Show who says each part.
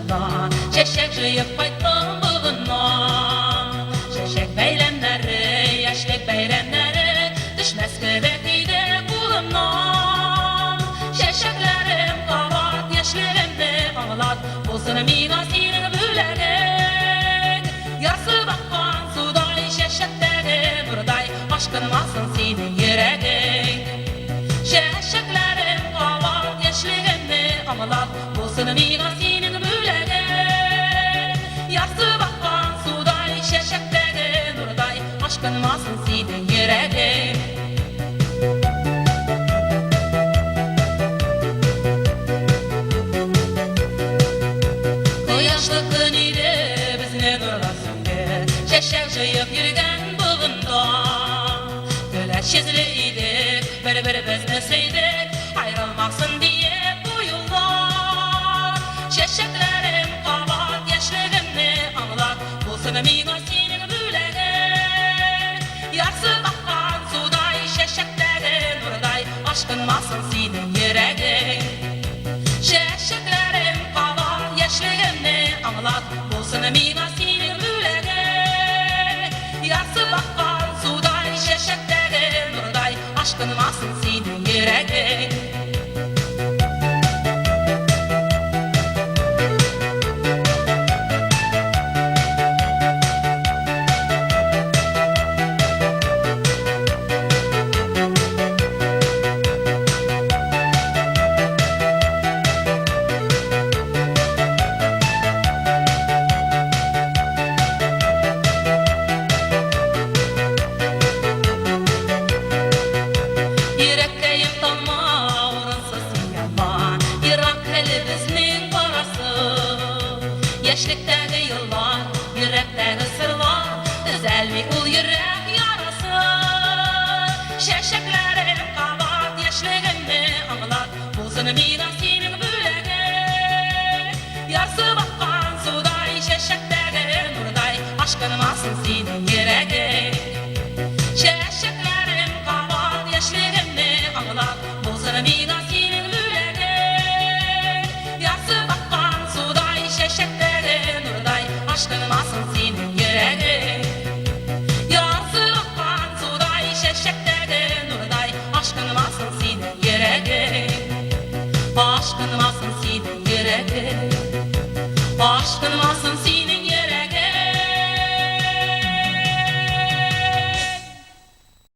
Speaker 1: başında Şeşek jıyıp qaytdım bugünna Şeşek beylemleri, yaşlık beylemleri Düşmez kıbetiydi kulumdan Şeşeklerim kavat, yaşlığımdı ağlat Olsun migasinin bülegin Yarsı bakkan suday şeşekteri Burday aşkın vasın senin yüreğin Şeşeklerim kavat, yaşlığımdı ağlat Olsun migasinin bülegin Yarsı bakkan suday şeşekteri Burday aşkın vasın senin yüreğin Yaşlıkın idi bizne durlasındı Şeşek jıyıp yürgen bugunda Gölet şizli idik bir biznesiydik Ayrılmaksın diye bu yollar Şeşeklerim kavat yaşlığımni anlat Bulsun migasinin bülegin Yarsı bakkan suday şeşeklerin Nurday aşkın masın senin yüreğin Şeşeklerim kavat yaşlığımni anlat Bulsun migasinin bülegin Yarsı bakkan suday şeşeklerin Nurday aşkın masın senin yüreğin Yürekteyim tamma orasısın yaman Yırak eli bizning parası Yaşlıktagi yıllar, yürektagi sırlar Düzelmi ul yürek yarası Şeşeklerim kavat yaşlığımni anlat Bulsun migasinin bülegin Yarsı bakkan suday şeşektagi Nurday aşkın masın senin yüreğin Şeşeklerim kavat yaşlığımni anlat Bulsun migasinin bülegin Yarsı bakkan suday şeşektagi Nurday aşkın masın senin yüreğin Yarsı bakkan suday şeşektagi Nurday aşkın masın senin yüreğin Aşkın masın senin yüreğin Aşkın masın senin